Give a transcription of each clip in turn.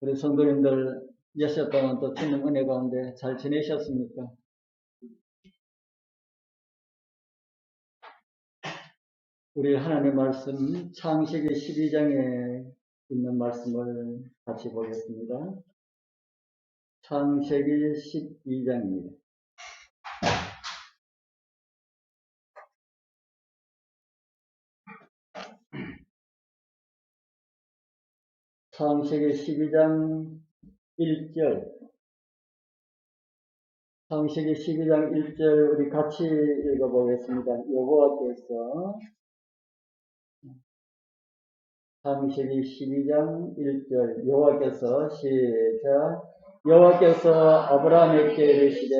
우리 성도님들 몇십 동안 또 주님 은혜 가운데 잘 지내셨습니까? 우리 하나님의 말씀 창세기 12장에 있는 말씀을 같이 보겠습니다. 창세기 12장입니다. 창세기 12장 1절. 창세기 12장 1절 우리 같이 읽어보겠습니다. 여호와께서 창세기 12장 1절 여호와께서 시작 여호와께서 아브라함에게 이르시되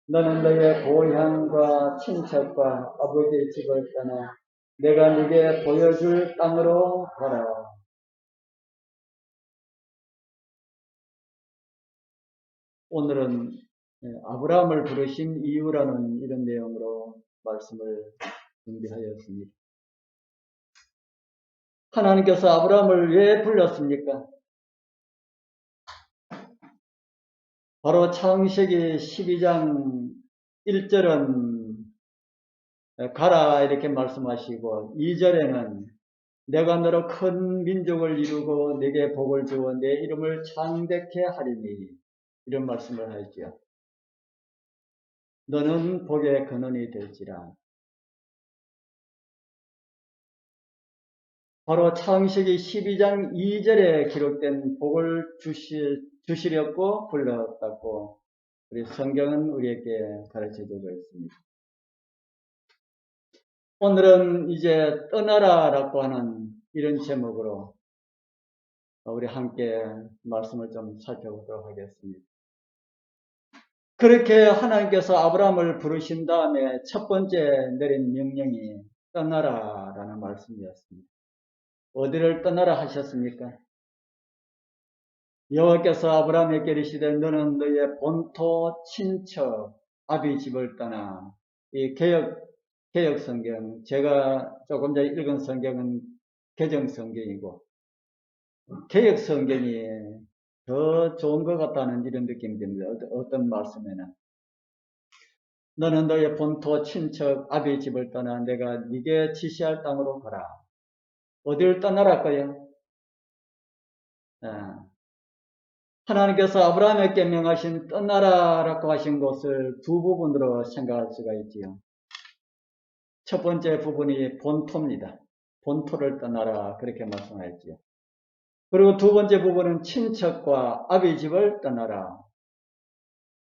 너는 너의 고향과 친척과 아버지의 집을 떠나 내가 네게 보여줄 땅으로 가라. 오늘은 아브라함을 부르신 이유라는 이런 내용으로 말씀을 준비하였습니다. 하나님께서 아브라함을 왜 불렀습니까? 바로 창세기 12장 1절은 가라 이렇게 말씀하시고 2절에는 내가 너로 큰 민족을 이루고 내게 복을 주어 내 이름을 창대케 하리니 이런 말씀을 하였지요. 너는 복의 근원이 될지라. 바로 창세기 12장 2절에 기록된 복을 주시려고 불렀다고 우리 성경은 우리에게 가르쳐주고 있습니다. 오늘은 이제 떠나라라고 하는 이런 제목으로 우리 함께 말씀을 좀 살펴보도록 하겠습니다. 그렇게 하나님께서 아브라함을 부르신 다음에 첫 번째 내린 명령이 떠나라라는 말씀이었습니다. 어디를 떠나라 하셨습니까? 여호와께서 아브라함에게 이르시되 너는 너의 본토 친척 아비 집을 떠나. 이 개역 성경, 제가 조금 전에 읽은 성경은 개정 성경이고 개역 성경이 더 좋은 것 같다는 이런 느낌이 듭니다. 어떤 말씀에는 너는 너의 본토 친척 아비 집을 떠나 내가 네게 지시할 땅으로 가라. 어디를 떠나랄까요? 하나님께서 아브라함에게 명하신 떠나라라고 하신 것을 두 부분으로 생각할 수가 있지요. 첫 번째 부분이 본토입니다. 본토를 떠나라 그렇게 말씀하였지요. 그리고 두 번째 부분은 친척과 아비 집을 떠나라.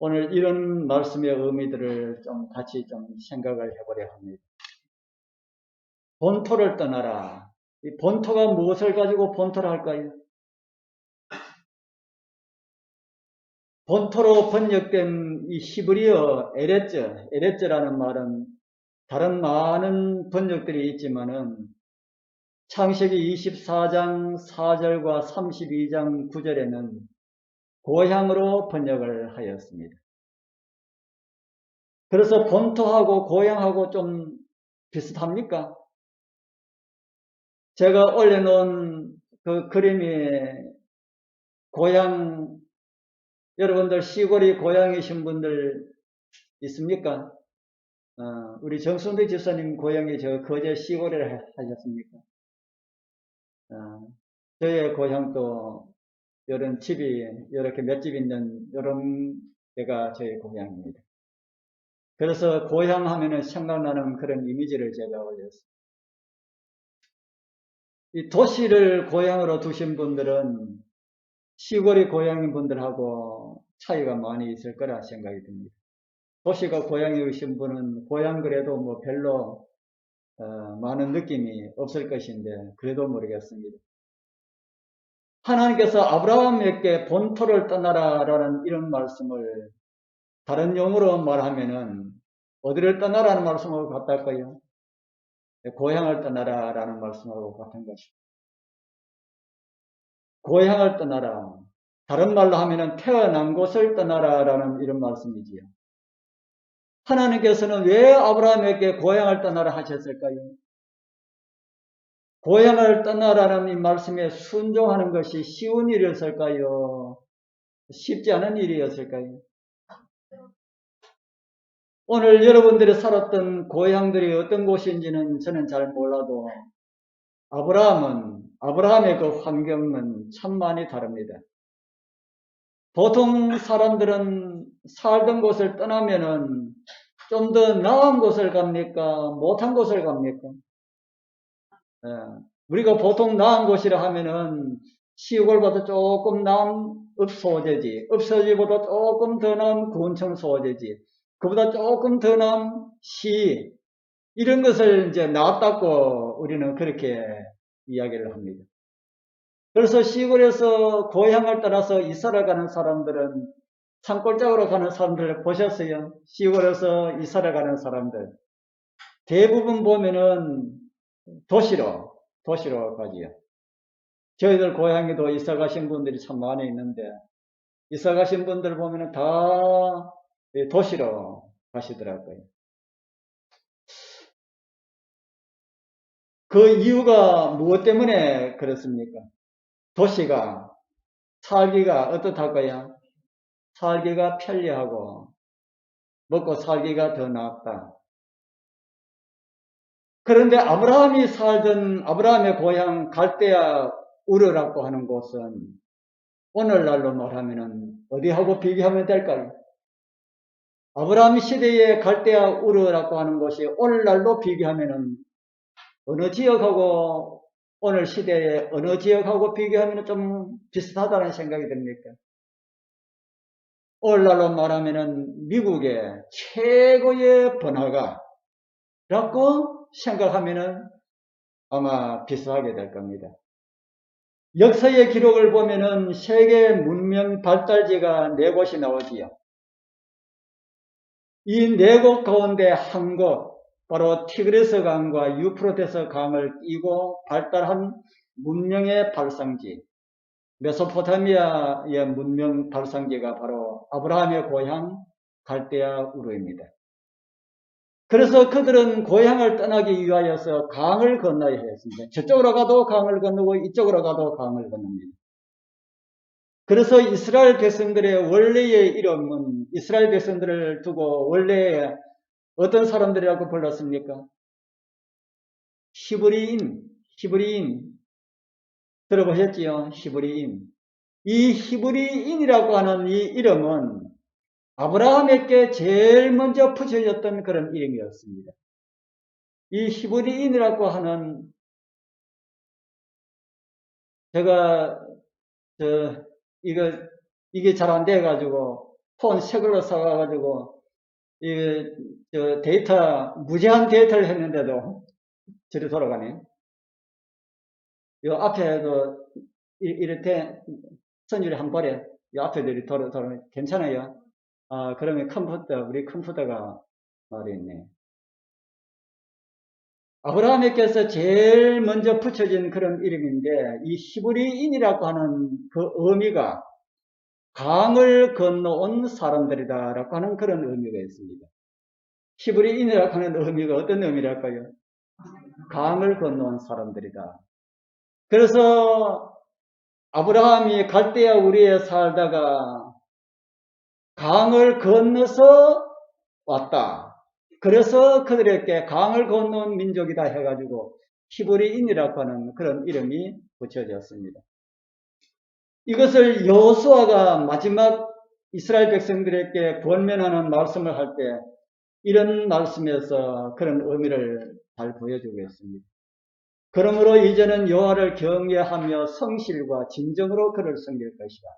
오늘 이런 말씀의 의미들을 좀 같이 좀 생각을 해보려 합니다. 본토를 떠나라. 이 본토가 무엇을 가지고 본토를 할까요? 본토로 번역된 이 히브리어 에레츠라는 말은 다른 많은 번역들이 있지만은 창세기 24장 4절과 32장 9절에는 고향으로 번역을 하였습니다. 그래서 본토하고 고향하고 좀 비슷합니까? 제가 올려놓은 그 그림이 고향, 여러분들 시골이 고향이신 분들 있습니까? 우리 정순대 집사님 고향이 저 거제 시골에 하셨습니까? 저의 고향도 이런 집이 이렇게 몇 집 있는 이런 데가 저의 고향입니다. 그래서 고향 하면은 생각나는 그런 이미지를 제가 올렸습니다. 이 도시를 고향으로 두신 분들은 시골이 고향인 분들하고 차이가 많이 있을 거라 생각이 듭니다. 도시가 고향이신 분은 고향 그래도 뭐 별로 많은 느낌이 없을 것인데 그래도 모르겠습니다. 하나님께서 아브라함에게 본토를 떠나라라는 이런 말씀을 다른 용어로 말하면은 어디를 떠나라는 말씀하고 같을까요? 고향을 떠나라라는 말씀하고 같은 것입니다. 고향을 떠나라. 다른 말로 하면은 태어난 곳을 떠나라라는 이런 말씀이지요. 하나님께서는 왜 아브라함에게 고향을 떠나라 하셨을까요? 고향을 떠나라는 이 말씀에 순종하는 것이 쉬운 일이었을까요? 쉽지 않은 일이었을까요? 오늘 여러분들이 살았던 고향들이 어떤 곳인지는 저는 잘 몰라도 아브라함의 그 환경은 참 많이 다릅니다. 보통 사람들은 살던 곳을 떠나면은 좀 더 나은 곳을 갑니까? 못한 곳을 갑니까? 예. 우리가 보통 나은 곳이라 하면은 시골보다 조금 나은 읍소재지, 읍소재보다 조금 더 나은 군청 소재지, 그보다 조금 더 나은 시, 이런 것을 이제 나았다고 우리는 그렇게 이야기를 합니다. 그래서 시골에서 고향을 떠나서 이사를 가는 사람들은 산골짜기로 가는 사람들을 보셨어요? 시골에서 이사를 가는 사람들. 대부분 보면은 도시로 가지요. 저희들 고향에도 이사 가신 분들이 참 많이 있는데, 이사 가신 분들 보면은 다 도시로 가시더라고요. 그 이유가 무엇 때문에 그렇습니까? 도시가, 살기가 어떻다고요? 살기가 편리하고, 먹고 살기가 더 낫다. 그런데 아브라함이 살던 아브라함의 고향 갈대아 우르라고 하는 곳은 오늘날로 말하면은 어디하고 비교하면 될까요? 아브라함 시대의 갈대아 우르라고 하는 곳이 오늘날로 비교하면은 어느 지역하고 오늘 시대의 어느 지역하고 비교하면 좀 비슷하다는 생각이 듭니까? 오늘날로 말하면은 미국의 최고의 번화가라고 생각하면은 아마 비슷하게 될 겁니다. 역사의 기록을 보면은 세계 문명 발달지가 4곳이 나오지요. 이 4곳 가운데 한 곳, 바로 티그리스 강과 유프라테스 강을 끼고 발달한 문명의 발상지, 메소포타미아의 문명 발상지가 바로 아브라함의 고향 갈대아 우르입니다. 그래서 그들은 고향을 떠나기 위하여서 강을 건너야 했습니다. 저쪽으로 가도 강을 건너고 이쪽으로 가도 강을 건넙니다. 그래서 이스라엘 백성들의 원래의 이름은 이스라엘 백성들을 두고 원래 어떤 사람들이라고 불렀습니까? 히브리인 들어보셨지요? 히브리인. 이 히브리인이라고 하는 이 이름은 아브라함에게 제일 먼저 붙여졌던 그런 이름이었습니다. 이 히브리인이라고 하는 제가 저 이게 잘 안 돼가지고 폰 새 걸로 사가지고 저 데이터 무제한 데이터를 했는데도 저리 돌아가네. 요 앞에도 이렇게 선율이 한 번에 요 앞에들이 돌아 괜찮아요. 아 그러면 우리 컴퓨터가 말했네. 아브라함에게서 제일 먼저 붙여진 그런 이름인데 이 히브리인이라고 하는 그 의미가 강을 건너온 사람들이다라고 하는 그런 의미가 있습니다. 히브리인이라고 하는 의미가 어떤 의미랄까요? 강을 건너온 사람들이다. 그래서 아브라함이 갈대아 우리에 살다가 강을 건너서 왔다. 그래서 그들에게 강을 건너온 민족이다 해가지고 히브리인이라고 하는 그런 이름이 붙여졌습니다. 이것을 여호수아가 마지막 이스라엘 백성들에게 권면하는 말씀을 할 때 이런 말씀에서 그런 의미를 잘 보여주고 있습니다. 그러므로 이제는 여호와를 경외하며 성실과 진정으로 그를 섬길 것이다.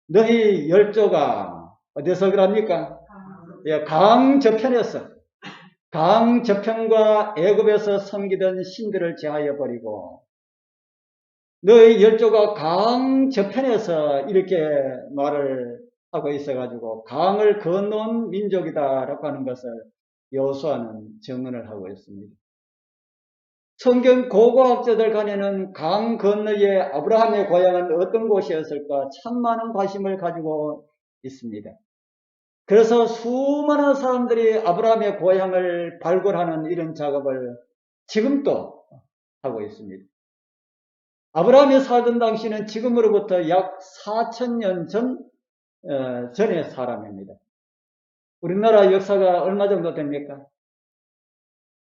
너희 열조가 어디서 그럽니까? 강 저편에서 강 저편과 애굽에서 섬기던 신들을 제하여 버리고 너희 열조가 강 저편에서 이렇게 말을 하고 있어가지고 강을 건너온 민족이다라고 하는 것을 여호수아는 증언을 하고 있습니다. 성경 고고학자들 간에는 강 건너에 아브라함의 고향은 어떤 곳이었을까 참 많은 관심을 가지고 있습니다. 그래서 수많은 사람들이 아브라함의 고향을 발굴하는 이런 작업을 지금도 하고 있습니다. 아브라함이 살던 당시는 지금으로부터 약 4,000년 전의 사람입니다. 우리나라 역사가 얼마 정도 됩니까?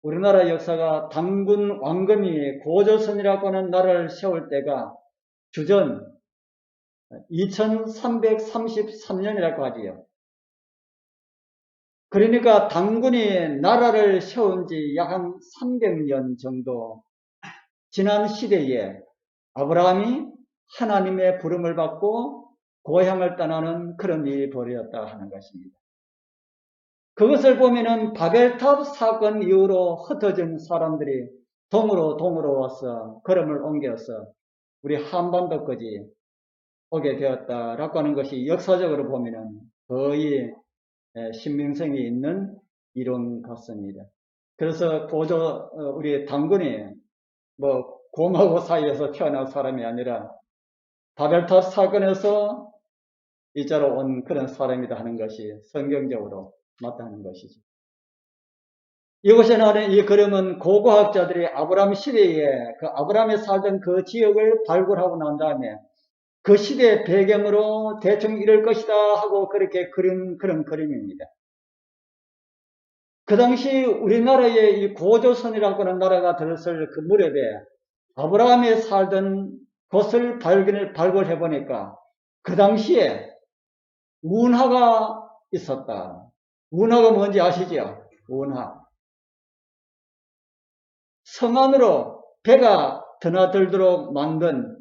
우리나라 역사가 단군 왕건이 고조선이라고 하는 나라를 세울 때가 주전 2333년이라고 하지요. 그러니까 단군이 나라를 세운 지 약 한 300년 정도 지난 시대에 아브라함이 하나님의 부름을 받고 고향을 떠나는 그런 일이 벌어졌다 하는 것입니다. 그것을 보면은 바벨탑 사건 이후로 흩어진 사람들이 동으로 와서 걸음을 옮겨서 우리 한반도까지 오게 되었다라고 하는 것이 역사적으로 보면은 거의 신빙성이 있는 이론 같습니다. 그래서 우리 단군이 뭐 곰하고 사이에서 태어난 사람이 아니라 바벨탑 사건에서 이자로 온 그런 사람이다 하는 것이 성경적으로 맞다는 것이죠. 이것에 나오는 이 그림은 고고학자들이 아브라함 시대에 아브라함이 살던 그 지역을 발굴하고 난 다음에 그 시대의 배경으로 대충 이럴 것이다 하고 그렇게 그린 그런 그림입니다. 그 당시 우리나라에 이 고조선이라고 하는 나라가 들었을 그 무렵에 아브라함이 살던 곳을 발굴해 보니까 그 당시에 운하가 있었다. 운하가 뭔지 아시죠? 운하. 성 안으로 배가 드나들도록 만든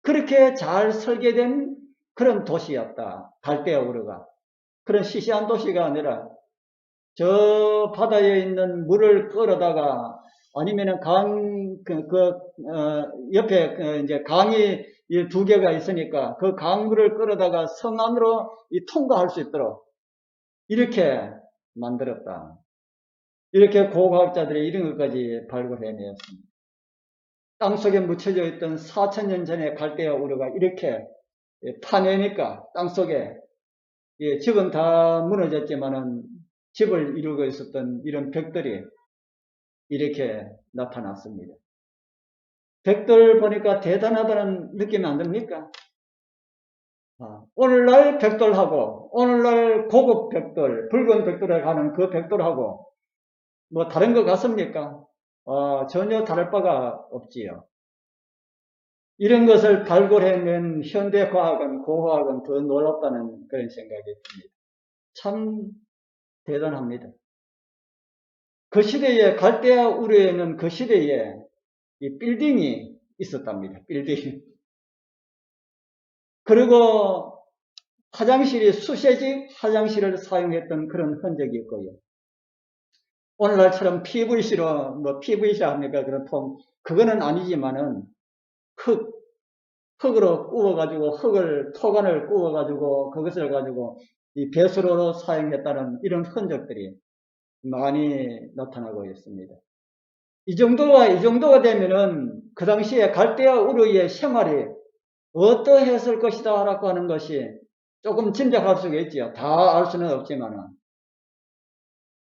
그렇게 잘 설계된 그런 도시였다. 갈대아 우르가. 그런 시시한 도시가 아니라 저 바다에 있는 물을 끌어다가 아니면은 옆에 이제 강이 두 개가 있으니까 그 강물을 끌어다가 성 안으로 통과할 수 있도록 이렇게 만들었다. 이렇게 고고학자들이 이런 것까지 발굴해내었습니다. 땅속에 묻혀져 있던 4,000년 전에 갈대아 우르가 이렇게 파내니까 땅속에 집은 다 무너졌지만은 집을 이루고 있었던 이런 벽들이 이렇게 나타났습니다. 벽들 보니까 대단하다는 느낌이 안 듭니까? 오늘날 벽돌하고 오늘날 고급 벽돌, 붉은 벽돌에 가는 그 벽돌하고 뭐 다른 것 같습니까? 전혀 다를 바가 없지요. 이런 것을 발굴해낸 현대과학은, 고고학은 더 놀랍다는 그런 생각이 듭니다. 참 대단합니다. 그 시대에 갈대아 우르에는 그 시대에 이 빌딩이 있었답니다. 빌딩. 그리고 화장실이 수세식 화장실을 사용했던 그런 흔적이 있고요. 오늘날처럼 PVC로 PVC 합니까? 그런 통 그거는 아니지만은 흙으로 구워가지고 토간을 구워가지고 그것을 가지고 이 배수로로 사용했다는 이런 흔적들이 많이 나타나고 있습니다. 이 정도가 되면은 그 당시에 갈대아 우르의 생활이 어떠했을 것이다 라고 하는 것이 조금 짐작할 수가 있지요. 다 알 수는 없지만은.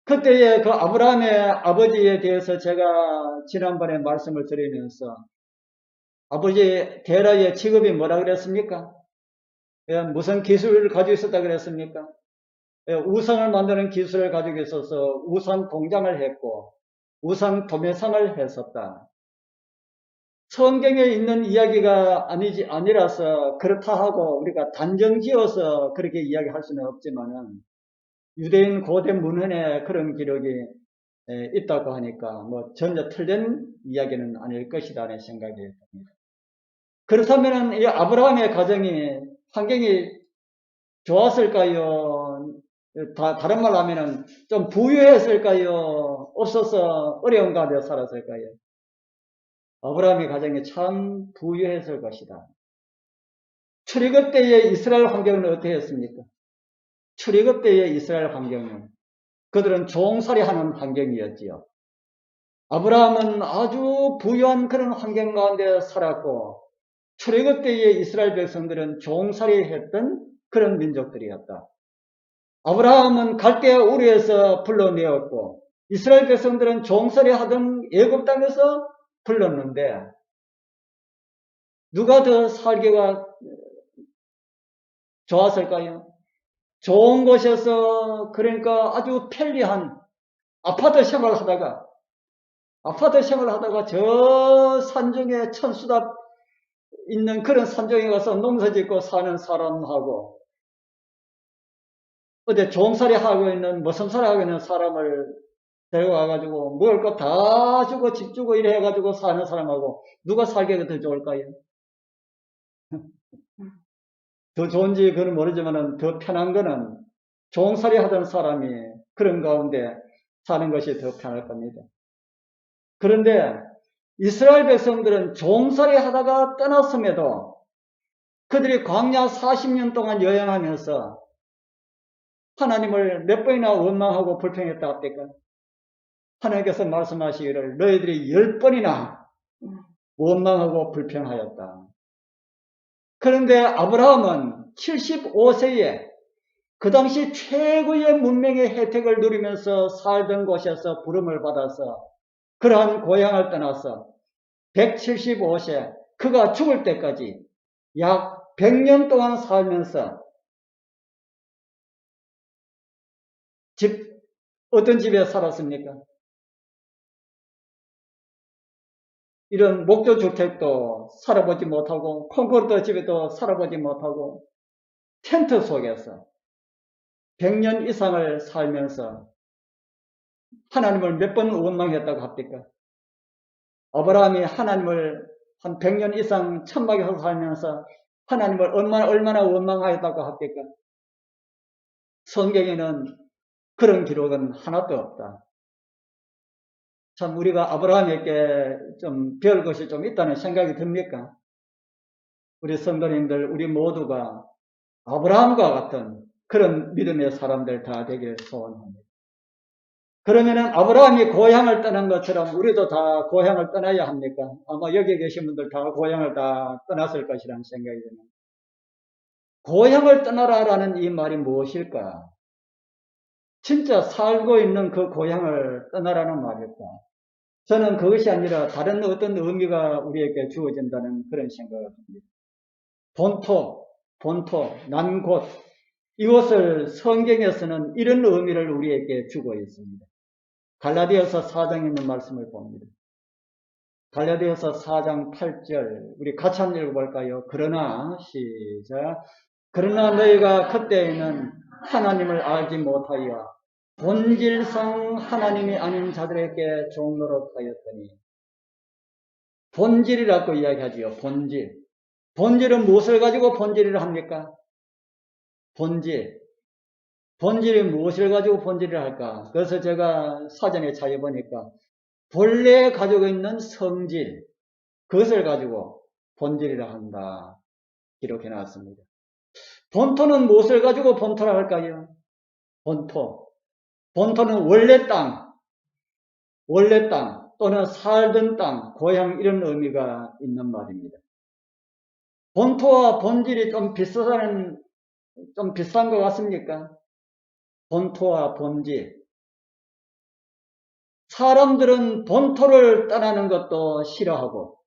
그때의 그 아브라함의 아버지에 대해서 제가 지난번에 말씀을 드리면서 아버지 데라의 직업이 뭐라 그랬습니까? 무슨 기술을 가지고 있었다 그랬습니까? 우상을 만드는 기술을 가지고 있어서 우상 공장을 했고 우상 도매상을 했었다. 성경에 있는 이야기가 아니라서 그렇다 하고 우리가 단정 지어서 그렇게 이야기할 수는 없지만은 유대인 고대 문헌에 그런 기록이 있다고 하니까 뭐 전혀 틀린 이야기는 아닐 것이다 하는 생각이 듭니다. 그렇다면은 이 아브라함의 가정이 환경이 좋았을까요? 다른 말로 하면은 좀 부유했을까요? 없어서 어려운 가운데 살았을까요? 아브라함의 가정이 참 부유했을 것이다. 출애굽 때의 이스라엘 환경은 어떻습니까? 출애굽 때의 이스라엘 환경은 그들은 종살이하는 환경이었지요. 아브라함은 아주 부유한 그런 환경 가운데 살았고 출애굽 때의 이스라엘 백성들은 종살이했던 그런 민족들이었다. 아브라함은 갈대아 우르에서 불러내었고 이스라엘 백성들은 종살이하던 애굽 땅에서 불렀는데 누가 더 살기가 좋았을까요? 좋은 곳에서 그러니까 아주 편리한 아파트 생활을 하다가 저 산중에 천수답 있는 그런 산중에 가서 농사 짓고 사는 사람하고 어디 종살이 하고 있는 머슴살이 하고 있는 사람을 데려와가지고 먹을 거 다 주고 집 주고 이래 해가지고 사는 사람하고 누가 살기가 더 좋을까요? 더 좋은지 그건 모르지만은 더 편한 거는 종살이 하던 사람이 그런 가운데 사는 것이 더 편할 겁니다. 그런데 이스라엘 백성들은 종살이 하다가 떠났음에도 그들이 광야 40년 동안 여행하면서 하나님을 몇 번이나 원망하고 불평했다 합니까? 하나님께서 말씀하시기를 너희들이 10번이나 원망하고 불평하였다. 그런데 아브라함은 75세에 그 당시 최고의 문명의 혜택을 누리면서 살던 곳에서 부름을 받아서 그러한 고향을 떠나서 175세 그가 죽을 때까지 약 100년 동안 살면서 어떤 집에 살았습니까? 이런 목조주택도 살아보지 못하고 콘크리트 집에도 살아보지 못하고 텐트 속에서 100년 이상을 살면서 하나님을 몇 번 원망했다고 합니까? 아브라함이 하나님을 한 100년 이상 천막에서 살면서 하나님을 얼마나 원망하였다고 합니까? 성경에는 그런 기록은 하나도 없다. 참 우리가 아브라함에게 좀 배울 것이 좀 있다는 생각이 듭니까? 우리 성도님들 우리 모두가 아브라함과 같은 그런 믿음의 사람들 다 되길 소원합니다. 그러면은 아브라함이 고향을 떠난 것처럼 우리도 다 고향을 떠나야 합니까? 아마 여기 계신 분들 다 고향을 다 떠났을 것이라는 생각이 듭니다. 고향을 떠나라라는 이 말이 무엇일까? 진짜 살고 있는 그 고향을 떠나라는 말일까? 저는 그것이 아니라 다른 어떤 의미가 우리에게 주어진다는 그런 생각을 합니다. 본토, 난 곳, 이것을 성경에서는 이런 의미를 우리에게 주고 있습니다. 갈라디아서 4장에 있는 말씀을 봅니다. 갈라디아서 4장 8절 우리 같이 한번 읽어볼까요? 그러나 시작 그러나 너희가 그때에는 하나님을 알지 못하여 본질상 하나님이 아닌 자들에게 종노릇하였더니 본질이라고 이야기하지요. 본질은 무엇을 가지고 본질이라 합니까? 본질이 무엇을 가지고 본질을 할까? 그래서 제가 사전에 찾아보니까 본래 가지고 있는 성질, 그것을 가지고 본질이라 한다. 기록해 놨습니다. 본토는 무엇을 가지고 본토라 할까요? 본토는 원래 땅 또는 살던 땅, 고향 이런 의미가 있는 말입니다. 본토와 본질이 좀 비슷한 것 같습니까? 본토와 본질. 사람들은 본토를 떠나는 것도 싫어하고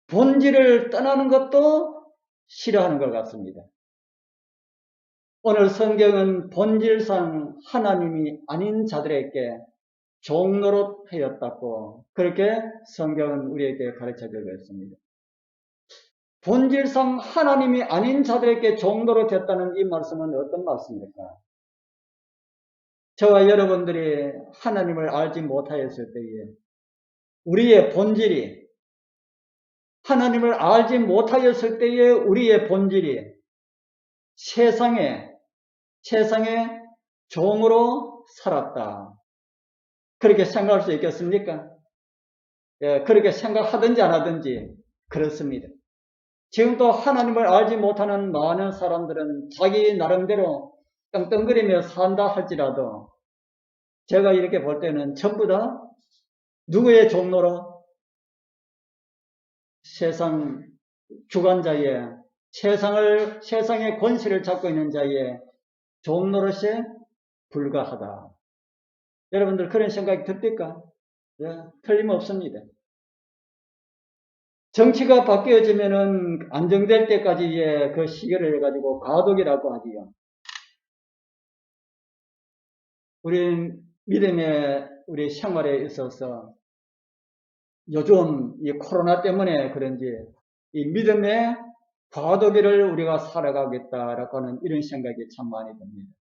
본질을 떠나는 것도 싫어하는 것 같습니다. 오늘 성경은 본질상 하나님이 아닌 자들에게 종노릇하였다고 그렇게 성경은 우리에게 가르쳐주고 있습니다. 본질상 하나님이 아닌 자들에게 종노릇했다는 이 말씀은 어떤 말씀입니까? 저와 여러분들이 하나님을 알지 못하였을 때에 우리의 본질이 하나님을 알지 못하였을 때에 우리의 본질이 세상의 종으로 살았다. 그렇게 생각할 수 있겠습니까? 예, 그렇게 생각하든지 안 하든지 그렇습니다. 지금도 하나님을 알지 못하는 많은 사람들은 자기 나름대로 떵떵거리며 산다 할지라도 제가 이렇게 볼 때는 전부 다 누구의 종로로? 세상 주관자의 세상의 권세를 잡고 있는 자의 종로릇에 불과하다. 여러분들 그런 생각이 듭니까? 네, 틀림없습니다. 정치가 바뀌어지면은 안정될 때까지의 그 시기를 해가지고 과도기라고 하지요. 우리 믿음의 우리 생활에 있어서 요즘 이 코로나 때문에 그런지 이 믿음의 과도기를 우리가 살아가겠다라고 하는 이런 생각이 참 많이 듭니다.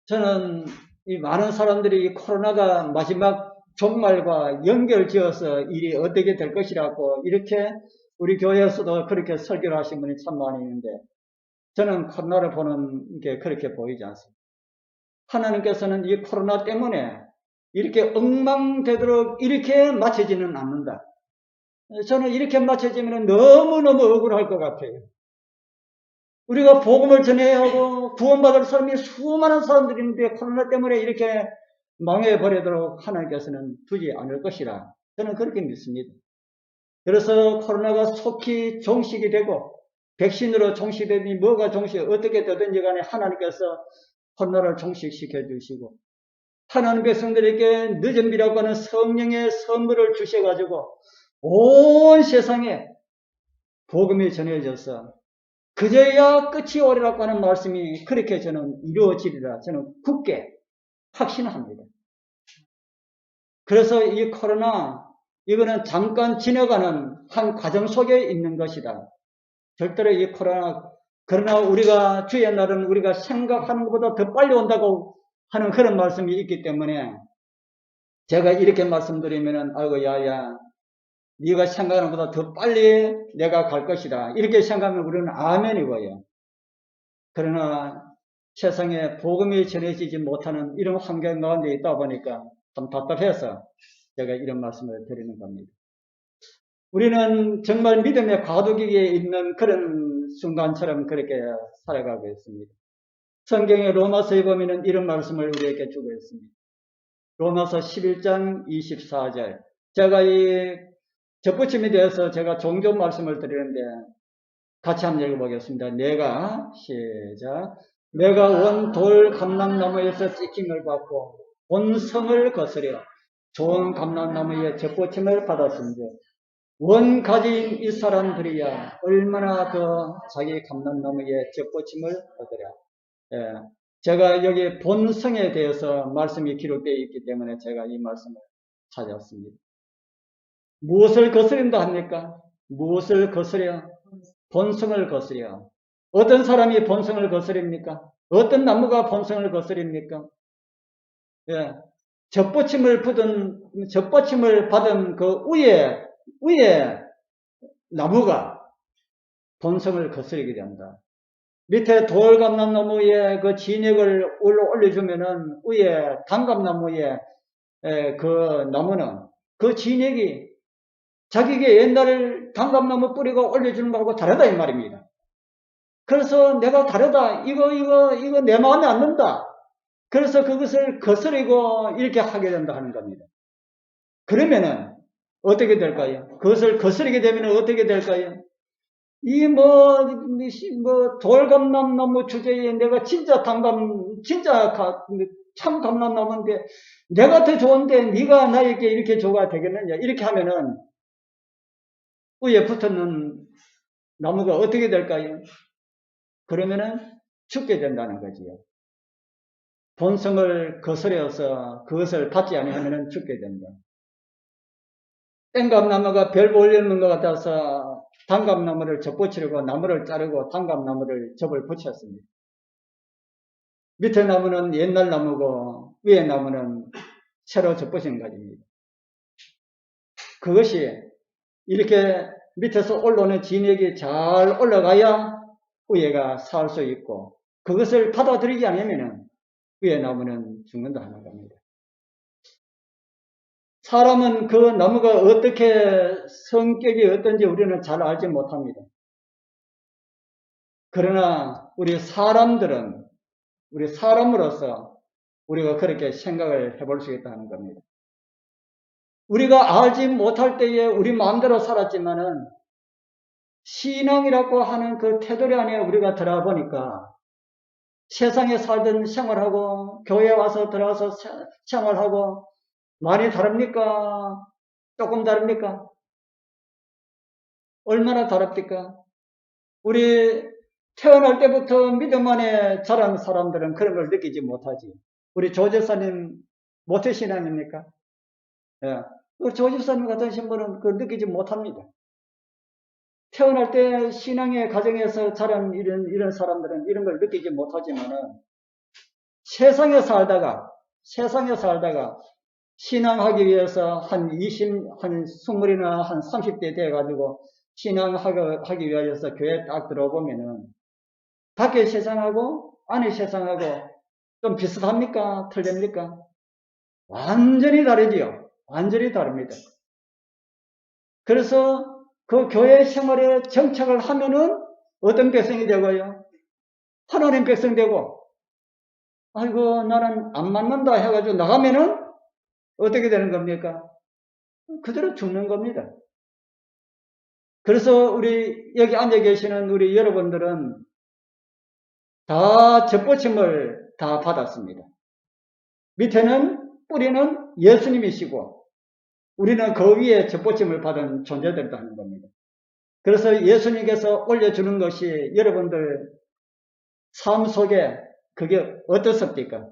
저는 이 많은 사람들이 이 코로나가 마지막 종말과 연결지어서 일이 어떻게 될 것이라고 이렇게 우리 교회에서도 그렇게 설교를 하신 분이 참 많이 있는데 저는 코로나를 보는 게 그렇게 보이지 않습니다. 하나님께서는 이 코로나 때문에 이렇게 엉망되도록 이렇게 맞춰지는 않는다. 저는 이렇게 맞춰지면 너무너무 억울할 것 같아요. 우리가 복음을 전해야 하고 구원받을 사람이 수많은 사람들이 있는데 코로나 때문에 이렇게 망해버리도록 하나님께서는 두지 않을 것이라 저는 그렇게 믿습니다. 그래서 코로나가 속히 종식이 되고 백신으로 종식되니 뭐가 어떻게 되든지 간에 하나님께서 코로나를 종식시켜 주시고 하나님 백성들에게 늦은 비라고 하는 성령의 선물을 주셔가지고 온 세상에 복음이 전해져서 그제야 끝이 오리라고 하는 말씀이 그렇게 저는 이루어지리라 저는 굳게 확신합니다. 그래서 이 코로나 이거는 잠깐 지나가는 한 과정 속에 있는 것이다. 절대로 이 코로나 그러나 우리가 주의 날은 우리가 생각하는 것보다 더 빨리 온다고 하는 그런 말씀이 있기 때문에 제가 이렇게 말씀드리면은 아이고 야야 네가 생각하는 것보다 더 빨리 내가 갈 것이다. 이렇게 생각하면 우리는 아멘이고요. 그러나 세상에 복음이 전해지지 못하는 이런 환경 가운데 있다 보니까 좀 답답해서 제가 이런 말씀을 드리는 겁니다. 우리는 정말 믿음의 과도기에 있는 그런 순간처럼 그렇게 살아가고 있습니다. 성경의 로마서에 보면 이런 말씀을 우리에게 주고 있습니다. 로마서 11장 24절. 제가 이 접붙임에 대해서 제가 종종 말씀을 드리는데 같이 한번 읽어보겠습니다. 시작. 내가 원 돌 감람나무에서 찍힘을 받고 본성을 거스려 좋은 감람나무의 접붙임을 받았은데 원 가진 이 사람들이야 얼마나 더 자기 감람나무의 접붙임을 얻으랴. 예, 제가 여기 본성에 대해서 말씀이 기록되어 있기 때문에 제가 이 말씀을 찾았습니다. 무엇을 거스린다 합니까? 무엇을 거스려? 본성을 거스려. 어떤 사람이 본성을 거스립니까? 어떤 나무가 본성을 거스립니까? 예, 젖받침을 받은 그 위에 나무가 본성을 거스르게 된다. 밑에 돌감람나무에 그 진액을 올려주면은 위에 단감나무에 그 나무는 그 진액이 자기가 옛날 단감나무 뿌리가 올려주는 거하고 다르다 이 말입니다. 그래서 내가 다르다. 이거 내 마음에 안 든다. 그래서 그것을 거스르고 이렇게 하게 된다 하는 겁니다. 그러면은 어떻게 될까요? 그것을 거스르게 되면 어떻게 될까요? 돌감람나무 주제에 내가 참 감람나무인데 내가 더 좋은데 네가 나에게 이렇게 줘가 되겠느냐? 이렇게 하면은 위에 붙었는 나무가 어떻게 될까요? 그러면은 죽게 된다는 거지요. 본성을 거스려서 그것을 받지 않으면 죽게 된다. 땡감나무가 별 올리는 것 같아서 단감나무를 접붙이려고 나무를 자르고 단감나무를 접을 붙였습니다. 밑에 나무는 옛날 나무고 위에 나무는 새로 접붙인 가지입니다. 그것이 이렇게 밑에서 올라오는 진액이 잘 올라가야 위에가 살 수 있고 그것을 받아들이지 않으면 위에 나무는 죽는다 하는 겁니다. 사람은 그 나무가 어떻게 성격이 어떤지 우리는 잘 알지 못합니다. 그러나 우리 사람으로서 우리가 그렇게 생각을 해볼 수 있다는 겁니다. 우리가 알지 못할 때에 우리 마음대로 살았지만은 신앙이라고 하는 그 테두리 안에 우리가 들어가 보니까 세상에 살던 생활하고 교회 와서 들어와서 생활하고 많이 다릅니까? 조금 다릅니까? 얼마나 다릅니까? 우리 태어날 때부터 믿음 안에 자란 사람들은 그런 걸 느끼지 못하지. 우리 조제사님 모태신앙입니까? 예. 우리 조제사님 같은 신분은 그걸 느끼지 못합니다. 태어날 때 신앙의 가정에서 자란 이런 사람들은 이런 걸 느끼지 못하지만은 세상에 살다가 신앙하기 위해서 한 20이나 한 30대 돼가지고 신앙하기 위해서 교회에 딱 들어보면은 밖의 세상하고 안의 세상하고 좀 비슷합니까? 틀립니까? 완전히 다르지요. 완전히 다릅니다. 그래서 그 교회 생활에 정착을 하면은 어떤 백성이 되고요? 하나님 백성 되고, 아이고, 나는 안 맞는다 해가지고 나가면은 어떻게 되는 겁니까? 그대로 죽는 겁니다. 그래서 우리 여기 앉아 계시는 우리 여러분들은 다 접붙임을 다 받았습니다. 밑에는 뿌리는 예수님이시고 우리는 그 위에 접붙임을 받은 존재들도 하는 겁니다. 그래서 예수님께서 올려주는 것이 여러분들 삶 속에 그게 어떻습니까?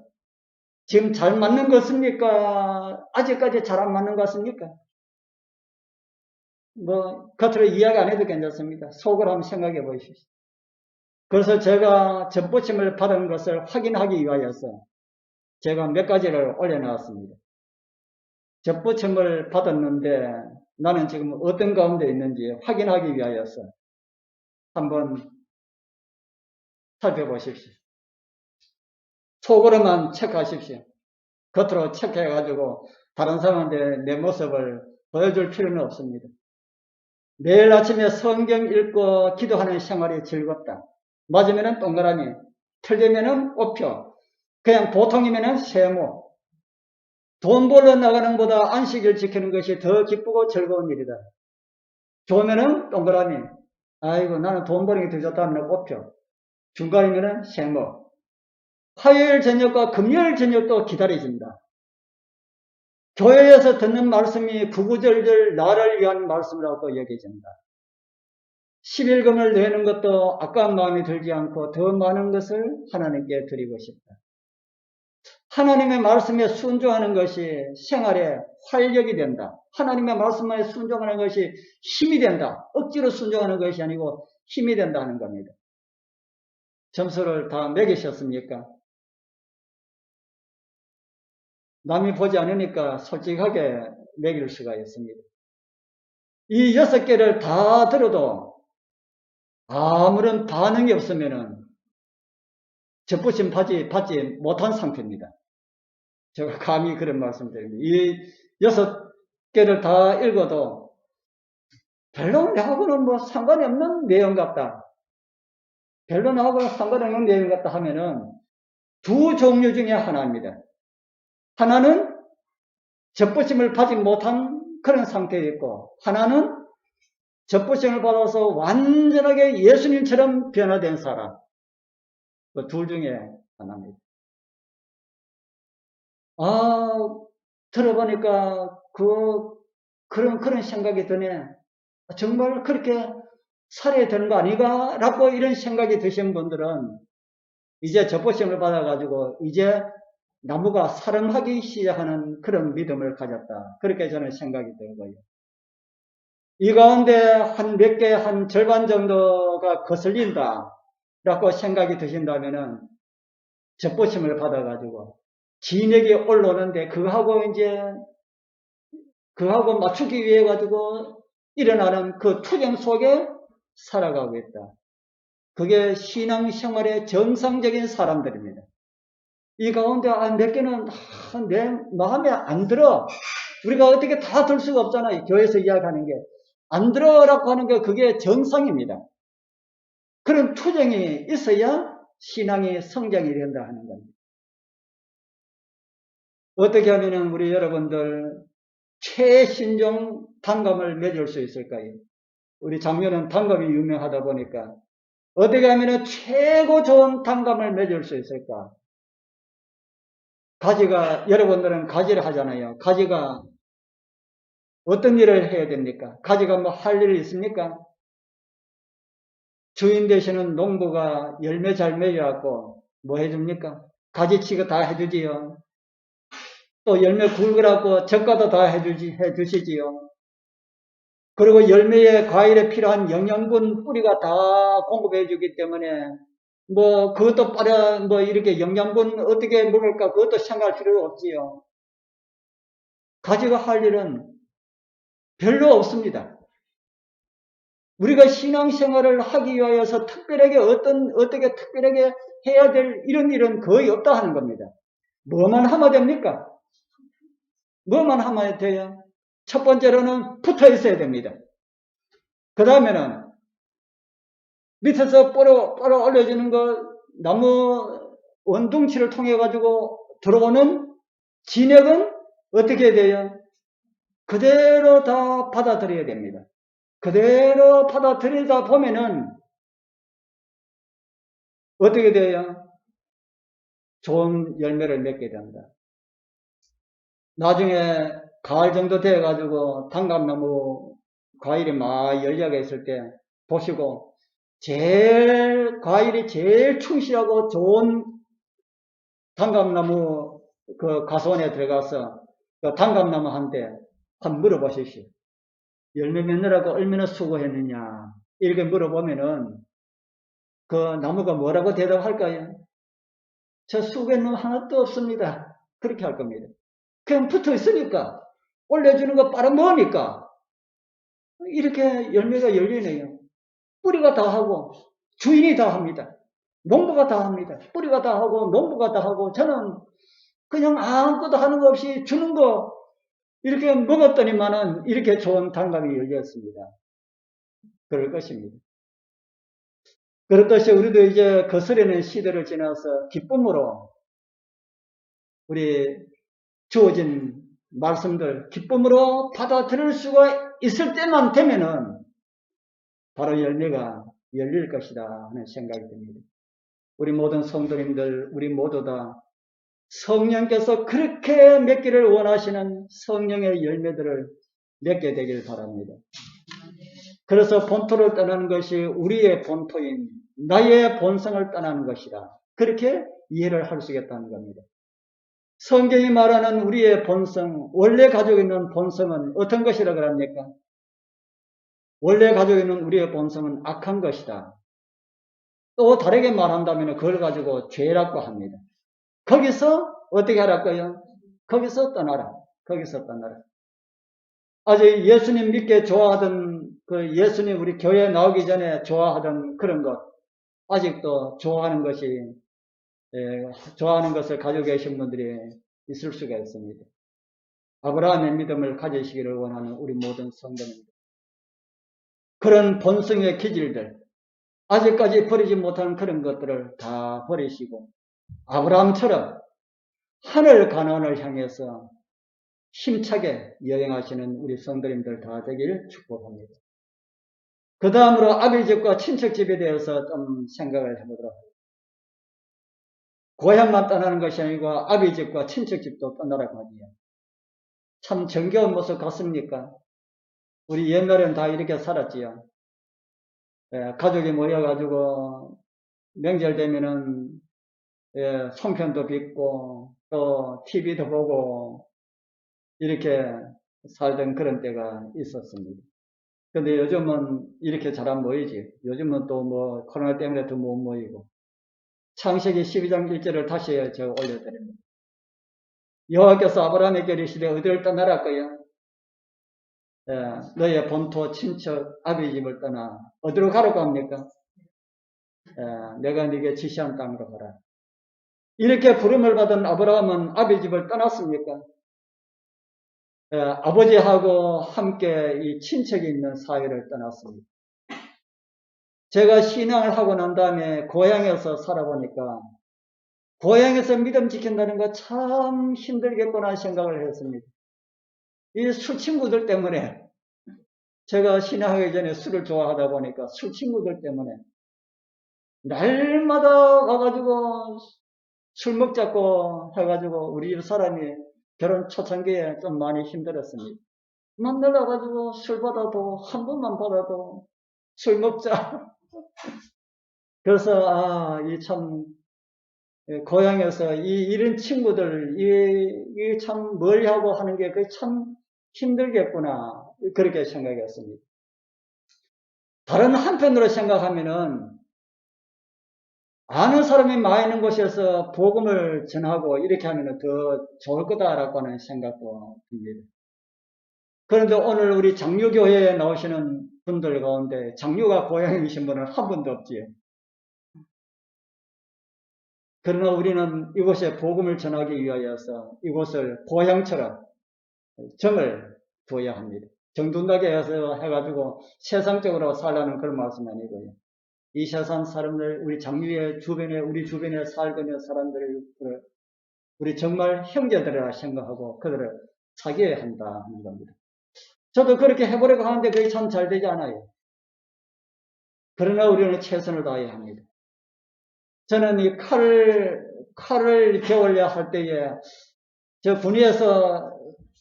지금 잘 맞는 것입니까? 아직까지 잘 안 맞는 것 같습니까? 겉으로 이야기 안 해도 괜찮습니다. 속으로 한번 생각해 보십시오. 그래서 제가 접붙임을 받은 것을 확인하기 위하여서 제가 몇 가지를 올려놨습니다. 접붙임을 받았는데 나는 지금 어떤 가운데 있는지 확인하기 위하여서 한번 살펴보십시오. 속으로만 체크하십시오. 겉으로 체크해가지고 다른 사람한테 내 모습을 보여줄 필요는 없습니다. 매일 아침에 성경 읽고 기도하는 생활이 즐겁다. 맞으면은 동그라미, 틀리면은 오표, 그냥 보통이면은 세모. 돈 벌러 나가는 것보다 안식일 지키는 것이 더 기쁘고 즐거운 일이다. 좋으면은 동그라미, 아이고 나는 돈 버는 게 더 좋다면 오표. 중간이면은 세모. 화요일 저녁과 금요일 저녁도 기다려진다. 교회에서 듣는 말씀이 구구절절 나를 위한 말씀이라고 여겨진다. 11금을 내는 것도 아까운 마음이 들지 않고 더 많은 것을 하나님께 드리고 싶다. 하나님의 말씀에 순종하는 것이 생활에 활력이 된다. 하나님의 말씀에 순종하는 것이 힘이 된다. 억지로 순종하는 것이 아니고 힘이 된다는 겁니다. 점수를 다 매기셨습니까? 남이 보지 않으니까 솔직하게 매길 수가 있습니다. 이 6개를 다 들어도 아무런 반응이 없으면은 접붙임 받지 못한 상태입니다. 제가 감히 그런 말씀드립니다. 이 6개를 다 읽어도 별로 나하고는 뭐 상관이 없는 내용 같다. 별로 나하고는 상관이 없는 내용 같다 하면은 두 종류 중에 하나입니다. 하나는 접붙임을 받지 못한 그런 상태에 있고, 하나는 접붙임을 받아서 완전하게 예수님처럼 변화된 사람. 그 둘 중에 하나입니다. 들어보니까 그런 생각이 드네. 정말 그렇게 살아야 되는 거 아닌가? 라고 이런 생각이 드신 분들은 이제 접붙임을 받아가지고 이제 나무가 사람하기 시작하는 그런 믿음을 가졌다. 그렇게 저는 생각이 들고요. 이 가운데 한 몇 개, 한 절반 정도가 거슬린다. 라고 생각이 드신다면은 접붙임을 받아가지고 진액이 올라오는데 그하고 맞추기 위해 가지고 일어나는 그 투쟁 속에 살아가고 있다. 그게 신앙생활의 정상적인 사람들입니다. 이 가운데 몇 개는 내 마음에 안 들어. 우리가 어떻게 다 들 수가 없잖아요. 교회에서 이야기하는 게. 안 들어라고 하는 게 그게 정상입니다. 그런 투쟁이 있어야 신앙이 성장이 된다 하는 겁니다. 어떻게 하면은 우리 여러분들 최신종 단감을 맺을 수 있을까요? 우리 장면은 단감이 유명하다 보니까 어떻게 하면은 최고 좋은 단감을 맺을 수 있을까? 여러분들은 가지를 하잖아요. 가지가 어떤 일을 해야 됩니까? 가지가 뭐 할 일이 있습니까? 주인 되시는 농부가 열매 잘 맺어갖고 뭐 해줍니까? 가지치기 다 해주지요. 또 열매 굵으라고 젓가도 다 해주시지요. 그리고 열매에 과일에 필요한 영양분 뿌리가 다 공급해 주기 때문에 뭐 그것도 뭐 이렇게 영양분 어떻게 먹을까 그것도 생각할 필요 없지요. 가지가 할 일은 별로 없습니다. 우리가 신앙생활을 하기 위하여서 특별하게 어떻게 특별하게 해야 될 이런 일은 거의 없다 하는 겁니다. 뭐만 하면 됩니까? 뭐만 하면 돼요? 첫 번째로는 붙어 있어야 됩니다. 그 다음에는 밑에서 뽀로 올려주는 거 나무 원둥치를 통해 가지고 들어오는 진액은 어떻게 해야 돼요? 그대로 다 받아들여야 됩니다. 그대로 받아들이다 보면은 어떻게 돼요? 좋은 열매를 맺게 됩니다. 나중에 가을 정도 돼가지고 단감나무 과일이 막 열려가 있을 때 보시고 과일이 제일 충실하고 좋은 단감나무 그 가수원에 들어가서 그 단감나무한테 한번 물어보십시오. 열매 맺느라고 얼마나 수고했느냐 이렇게 물어보면은 그 나무가 뭐라고 대답할까요? 저 수고한 놈 하나도 없습니다. 그렇게 할 겁니다. 그냥 붙어 있으니까 올려주는 거 빨아먹으니까 이렇게 열매가 열리네요. 뿌리가 다 하고 주인이 다 합니다. 농부가 다 합니다. 뿌리가 다 하고 농부가 다 하고 저는 그냥 아무것도 하는 거 없이 주는 거 이렇게 먹었더니만은 이렇게 좋은 단감이 열렸습니다. 그럴 것입니다. 그렇듯이 우리도 이제 거스르는 시대를 지나서 기쁨으로 우리 주어진 말씀들 기쁨으로 받아들일 수가 있을 때만 되면은 바로 열매가 열릴 것이다 하는 생각이 듭니다. 우리 모든 성도님들 우리 모두 다 성령께서 그렇게 맺기를 원하시는 성령의 열매들을 맺게 되길 바랍니다. 그래서 본토를 떠나는 것이 우리의 본토인 나의 본성을 떠나는 것이다. 그렇게 이해를 할 수 있겠다는 겁니다. 성경이 말하는 우리의 본성, 원래 가지고 있는 본성은 어떤 것이라 그럽니까? 원래 가지고 있는 우리의 본성은 악한 것이다. 또 다르게 말한다면 그걸 가지고 죄라고 합니다. 거기서 어떻게 하라고요? 거기서 떠나라. 거기서 떠나라. 아직 예수님 믿게 좋아하던 그 예수님 우리 교회 나오기 전에 좋아하던 그런 것 아직도 좋아하는 것을 가지고 계신 분들이 있을 수가 있습니다. 아브라함의 믿음을 가지시기를 원하는 우리 모든 성도님들. 그런 본성의 기질들, 아직까지 버리지 못한 그런 것들을 다 버리시고 아브라함처럼 하늘 가나안을 향해서 힘차게 여행하시는 우리 성도님들 다 되기를 축복합니다. 그 다음으로 아비집과 친척집에 대해서 좀 생각을 해보도록 하겠습니다. 고향만 떠나는 것이 아니고 아비집과 친척집도 떠나라고 하지요. 참 정겨운 모습 같습니까? 우리 옛날엔 다 이렇게 살았지요. 가족이 모여가지고 명절 되면은 송편도 빚고 또 TV도 보고 이렇게 살던 그런 때가 있었습니다. 근데 요즘은 이렇게 잘 안 모이지. 요즘은 또 뭐 코로나 때문에 더 못 모이고. 창세기 12장 1절을 다시 제가 올려드립니다. 여호와께서 아브라함에게 이르시되 어디를 떠나라 거요? 너의 본토 친척 아비 집을 떠나 어디로 가라고 합니까? 내가 네게 지시한 땅으로 가라. 이렇게 부름을 받은 아브라함은 아비 집을 떠났습니까? 아버지하고 함께 이 친척이 있는 사회를 떠났습니다. 제가 신앙을 하고 난 다음에 고향에서 살아보니까 고향에서 믿음 지킨다는 거 참 힘들겠구나 생각을 했습니다. 이 술 친구들 때문에 제가 신앙하기 전에 술을 좋아하다 보니까 술 친구들 때문에 날마다 와가지고 술 먹자고 해가지고 우리 집 사람이 결혼 초창기에 좀 많이 힘들었습니다. 만나가지고 술 받아도 한 번만 받아도 술 먹자 그래서 이 참 고향에서 이런 친구들 이 참 멀리하고 하는 게 그 참 힘들겠구나 그렇게 생각했습니다. 다른 한편으로 생각하면은 아는 사람이 많이 있는 곳에서 복음을 전하고 이렇게 하면 더 좋을 거다라고 하는 생각도 듭니다. 그런데 오늘 우리 장류교회에 나오시는 분들 가운데 장류가 고향이신 분은 한 분도 없지요. 그러나 우리는 이곳에 복음을 전하기 위하여서 이곳을 고향처럼 정을 두어야 합니다. 정둔하게 해가지고 세상적으로 살라는 그런 말씀 아니고요. 이 세상 사람들, 우리 장류의 주변에, 우리 주변에 살고 있는 사람들을 우리 정말 형제들이라 생각하고 그들을 사귀어야 한다 하는 겁니다. 저도 그렇게 해보려고 하는데 그게 참 잘 되지 않아요. 그러나 우리는 최선을 다해야 합니다. 저는 이 칼을 겨울야 할 때에 저 군위에서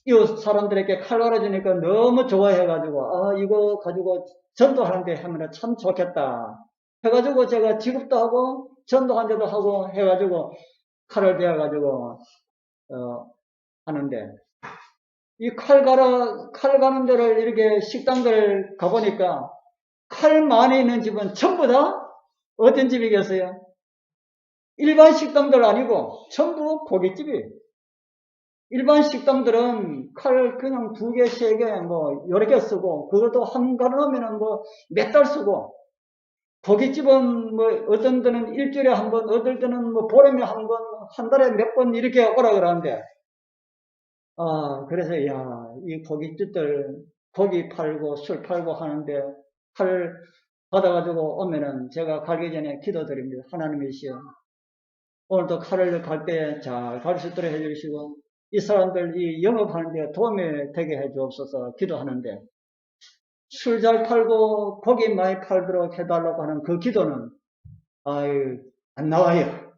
이웃 사람들에게 칼 갈아주니까 너무 좋아해가지고 이거 가지고 전도하는데 하면 참 좋겠다 해가지고 제가 지급도 하고 전도한 데도 하고 해가지고 칼을 베어가지고 하는데 이 칼 가는 데를 이렇게 식당들 가보니까 칼 많이 있는 집은 전부 다 어떤 집이겠어요? 일반 식당들 아니고 전부 고깃집이에요. 일반 식당들은 칼 그냥 2개, 3개, 여러 개 쓰고, 그것도 한 가르면은 몇 달 쓰고, 고깃집은 어떤 때는 일주일에 한 번, 어떨 때는 보름에 한 번, 한 달에 몇 번 이렇게 오라 그러는데, 그래서, 이 고깃집들, 고기 팔고, 술 팔고 하는데, 칼 받아가지고 오면은 제가 가기 전에 기도드립니다. 하나님이시여, 오늘도 칼을 갈 때 잘 갈 수 있도록 해주시고, 이 사람들 이 영업하는데 도움이 되게 해주옵소서 기도하는데, 술 잘 팔고 고기 많이 팔도록 해달라고 하는 그 기도는 안 나와요.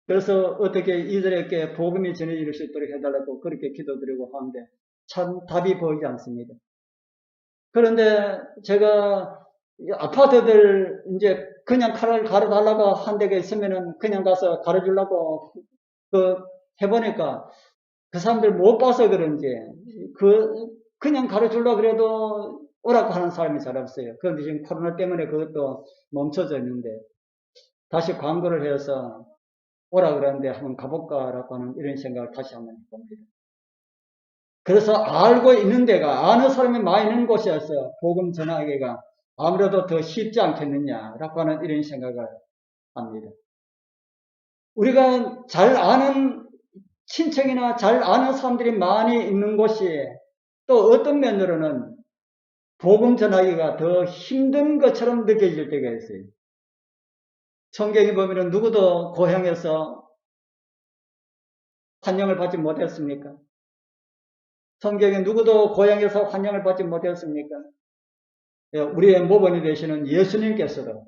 그래서 어떻게 이들에게 복음이 전해질 수 있도록 해달라고 그렇게 기도드리고 하는데 참 답이 보이지 않습니다. 그런데 제가 아파트들 이제 그냥 칼을 가르달라고 한 데가 있으면은 그냥 가서 가르주려고 해보니까 그 사람들 못 봐서 그런지 그냥 가르주려고 그래도 오라고 하는 사람이 잘 없어요. 그런데 지금 코로나 때문에 그것도 멈춰져 있는데 다시 광고를 해서 오라 그러는데 한번 가볼까라고 하는 이런 생각을 다시 한번 해봅니다. 그래서 알고 있는 데가 아는 사람이 많이 있는 곳이어서 복음 전하기가 아무래도 더 쉽지 않겠느냐라고 하는 이런 생각을 합니다. 우리가 잘 아는 친척이나 잘 아는 사람들이 많이 있는 곳이 또 어떤 면으로는 복음 전하기가 더 힘든 것처럼 느껴질 때가 있어요. 성경에 보면 누구도 고향에서 환영을 받지 못했습니까? 성경에 누구도 고향에서 환영을 받지 못했습니까? 우리의 모범이 되시는 예수님께서도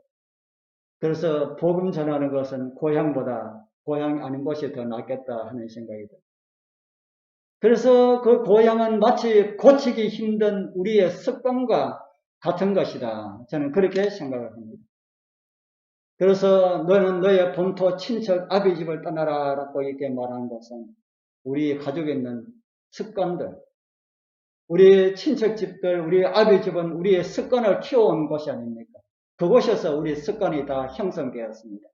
그래서 복음 전하는 것은 고향보다 고향 아닌 곳이 더 낫겠다 하는 생각이다. 그래서 그 고향은 마치 고치기 힘든 우리의 습관과 같은 것이다. 저는 그렇게 생각을 합니다. 그래서 너는 너의 본토 친척 아비 집을 떠나라 라고 이렇게 말하는 것은 우리 가족에 있는 습관들, 우리 친척 집들, 우리 아비 집은 우리의 습관을 키워온 곳이 아닙니까? 그곳에서 우리 습관이 다 형성되었습니다.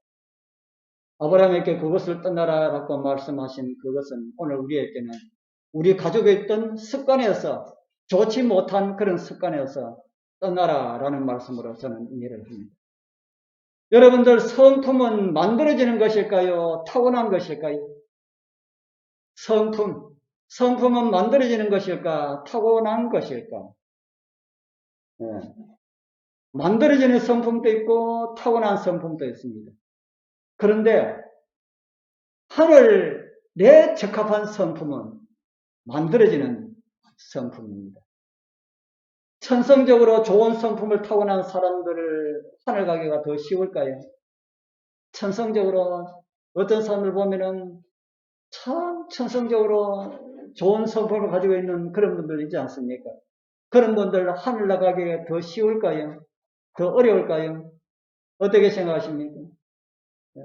아브라함에게 그것을 떠나라 라고 말씀하신 그것은 오늘 우리에게는 우리 가족에 있던 습관에서 좋지 못한 그런 습관에서 떠나라 라는 말씀으로 저는 이해를 합니다. 여러분들 성품은 만들어지는 것일까요? 타고난 것일까요? 성품은 만들어지는 것일까? 타고난 것일까? 네. 만들어지는 성품도 있고 타고난 성품도 있습니다. 그런데 하늘에 적합한 성품은 만들어지는 성품입니다. 천성적으로 좋은 성품을 타고난 사람들을 하늘 가기가 더 쉬울까요? 천성적으로 어떤 사람들 보면은 참 천성적으로 좋은 성품을 가지고 있는 그런 분들 있지 않습니까? 그런 분들 하늘 나가기가 더 쉬울까요? 더 어려울까요? 어떻게 생각하십니까? 네.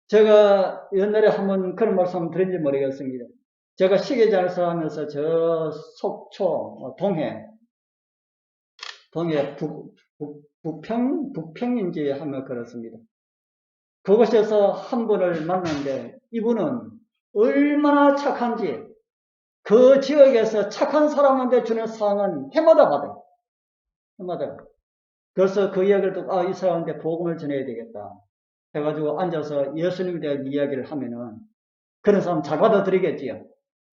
제가 옛날에 한번 그런 말씀 드린지 모르겠습니다. 제가 시계장사 하면서 저 속초, 동해 북평인지 하면 그렇습니다. 그곳에서 한 분을 만났는데 이분은 얼마나 착한지 그 지역에서 착한 사람한테 주는 상은 해마다 받아요. 해마다. 그래서 그 이야기를 듣고 이 사람한테 복음을 전해야 되겠다 해가지고 앉아서 예수님에 대한 이야기를 하면은 그런 사람 잘 받아들이겠지요.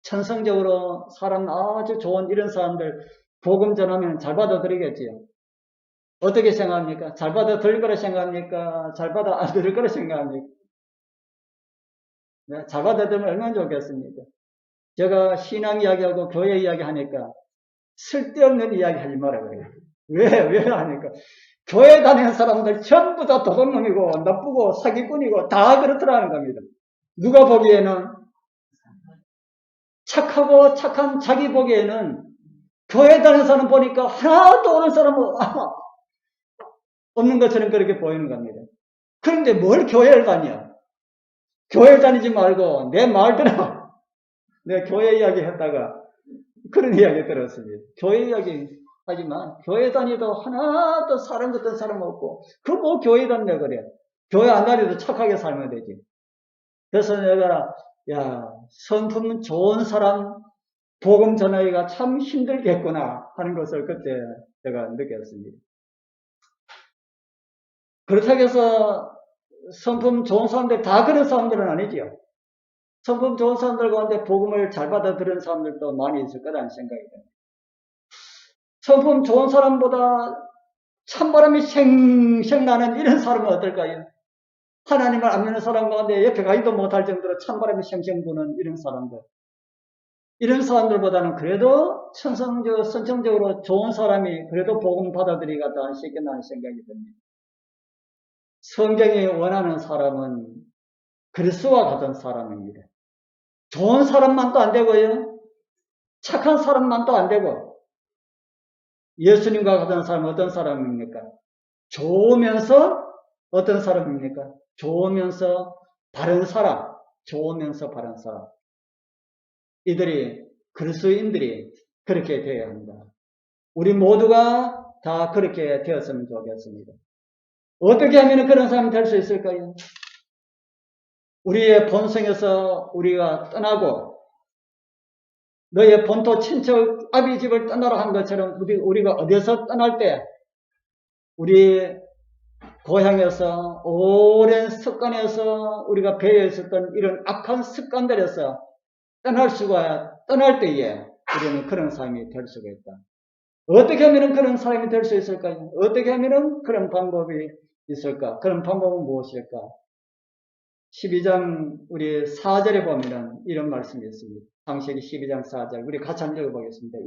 천성적으로 사람 아주 좋은 이런 사람들 복음 전하면 잘 받아들이겠지요. 어떻게 생각합니까? 잘 받아들일 거라 생각합니까? 잘 받아 안 들을 거라 생각합니까? 네, 잘 받아들이면 얼마나 좋겠습니까? 제가 신앙 이야기하고 교회 이야기 하니까 쓸데없는 이야기 하지 마라 그래요. 왜 하니까 교회 다니는 사람들 전부 다 도둑놈이고 나쁘고 사기꾼이고 다 그렇더라는 겁니다. 누가 보기에는 착하고 착한 자기 보기에는 교회 다니는 사람 보니까 하나도 오는 사람은 없는 것처럼 그렇게 보이는 겁니다. 그런데 뭘 교회를 다녀? 교회 다니지 말고 내 말 들어. 내가 교회 이야기 했다가 그런 이야기 들었습니다. 교회 이야기 하지만 교회 다니도 하나도 사람 같은 사람 없고 그 뭐 교회 다닌다 그래. 교회 안 다니도 착하게 살면 되지. 그래서 내가 성품 좋은 사람 복음 전하기가 참 힘들겠구나 하는 것을 그때 제가 느꼈습니다. 그렇다고 해서 성품 좋은 사람들 다 그런 사람들은 아니지요. 성품 좋은 사람들 가운데 복음을 잘 받아들이는 사람들도 많이 있을 거라는 생각이 듭니다. 성품 좋은 사람보다 찬바람이 생생 나는 이런 사람은 어떨까요? 하나님을 안 믿는 사람 가운데 옆에 가지도 못할 정도로 찬바람이 생생 부는 이런 사람들. 이런 사람들보다는 그래도 선천적으로 좋은 사람이 그래도 복음 받아들이기가 더 쉽겠다는 생각이 듭니다. 성경이 원하는 사람은 그리스도와 같은 사람입니다. 좋은 사람만도 안 되고요. 착한 사람만도 안 되고 예수님과 같은 사람은 어떤 사람입니까? 좋으면서 어떤 사람입니까? 좋으면서 바른 사람. 좋으면서 바른 사람. 이들이 그리스도인들이 그렇게 되어야 합니다. 우리 모두가 다 그렇게 되었으면 좋겠습니다. 어떻게 하면 그런 사람이 될 수 있을까요? 우리의 본성에서 우리가 떠나고 너의 본토 친척 아비 집을 떠나라 한 것처럼 우리가 어디서 떠날 때 우리 고향에서 오랜 습관에서 우리가 배어 있었던 이런 악한 습관들에서 떠날 때에 우리는 그런 사람이 될 수가 있다. 어떻게 하면 그런 사람이 될 수 있을까요? 어떻게 하면 그런 방법이 있을까? 그런 방법은 무엇일까? 12장 우리 4절에 보면 이런 말씀이 있습니다. 창세기 12장 4절 우리 같이 한번 읽어보겠습니다.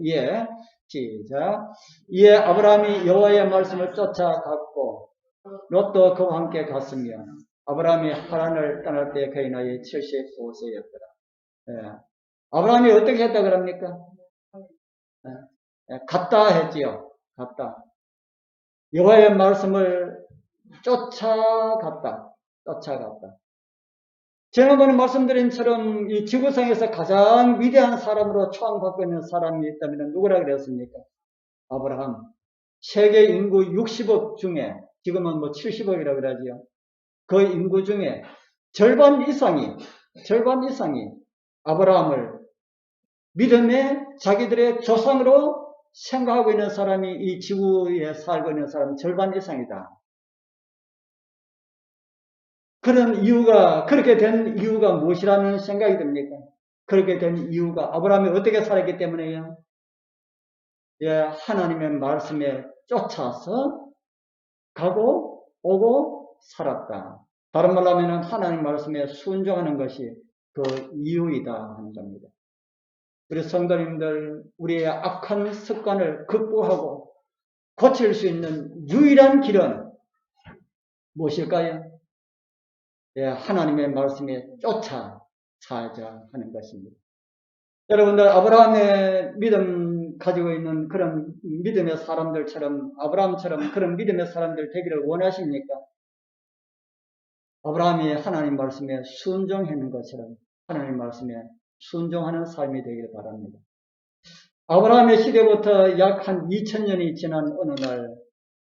시작. 이에 아브라함이 여호와의 말씀을 쫓아갔고 롯도 그와 함께 갔으며 아브라함이 하란을 떠날 때 그의 나이 75세였더라. 아브라함이 어떻게 했다 그럽니까? 갔다 했지요. 갔다. 여호와의 말씀을 쫓아갔다. 지난번에 말씀드린 처럼 이 지구상에서 가장 위대한 사람으로 초항받고 있는 사람이 있다면 누구라 그랬습니까? 아브라함. 세계 인구 60억 중에 지금은 뭐 70억이라고 그러지요. 그 인구 중에 절반 이상이 아브라함을 믿음의 자기들의 조상으로 생각하고 있는 사람이 이 지구에 살고 있는 사람은 절반 이상이다. 그렇게 된 이유가 무엇이라는 생각이 듭니까? 그렇게 된 이유가 아브라함이 어떻게 살았기 때문에요? 하나님의 말씀에 쫓아서 가고 오고 살았다. 다른 말로 하면 하나님 말씀에 순종하는 것이 그 이유이다 하는 겁니다. 우리 성도님들, 우리의 악한 습관을 극복하고 고칠 수 있는 유일한 길은 무엇일까요? 하나님의 말씀에 쫓아 살자 하는 것입니다. 여러분들, 아브라함의 믿음 가지고 있는 그런 믿음의 사람들처럼, 아브라함처럼 그런 믿음의 사람들 되기를 원하십니까? 아브라함이 하나님 말씀에 순종하는 것처럼 하나님 말씀에 순종하는 삶이 되기를 바랍니다. 아브라함의 시대부터 약 한 2000년이 지난 어느 날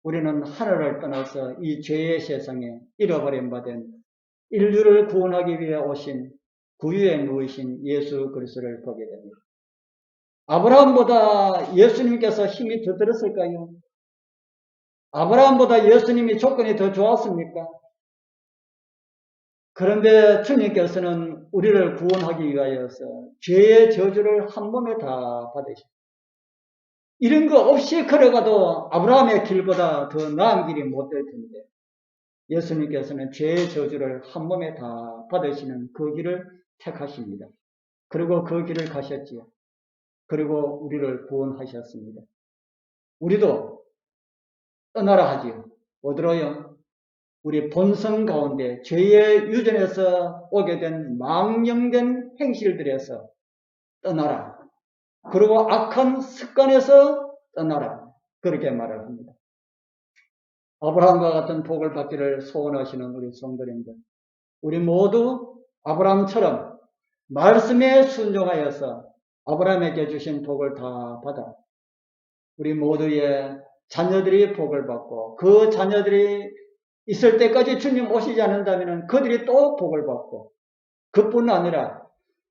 우리는 하늘을 떠나서 이 죄의 세상에 잃어버린 바 된 인류를 구원하기 위해 오신 구유에 누이신 예수 그리스도를 보게 됩니다. 아브라함보다 예수님께서 힘이 더 들었을까요? 아브라함보다 예수님이 조건이 더 좋았습니까? 그런데 주님께서는 우리를 구원하기 위하여서 죄의 저주를 한 몸에 다 받으십니다. 이런 거 없이 걸어가도 아브라함의 길보다 더 나은 길이 못 될 텐데 예수님께서는 죄의 저주를 한 몸에 다 받으시는 그 길을 택하십니다. 그리고 그 길을 가셨지요. 그리고 우리를 구원하셨습니다. 우리도 떠나라 하지요. 어디로요? 우리 본성 가운데 죄의 유전에서 오게 된 망령된 행실들에서 떠나라. 그리고 악한 습관에서 떠나라. 그렇게 말을 합니다. 아브라함과 같은 복을 받기를 소원하시는 우리 성도님들, 우리 모두 아브라함처럼 말씀에 순종하여서 아브라함에게 주신 복을 다 받아 우리 모두의 자녀들이 복을 받고 그 자녀들이 있을 때까지 주님 오시지 않는다면 그들이 또 복을 받고 그뿐 아니라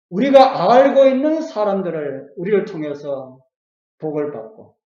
우리가 알고 있는 사람들을 우리를 통해서 복을 받고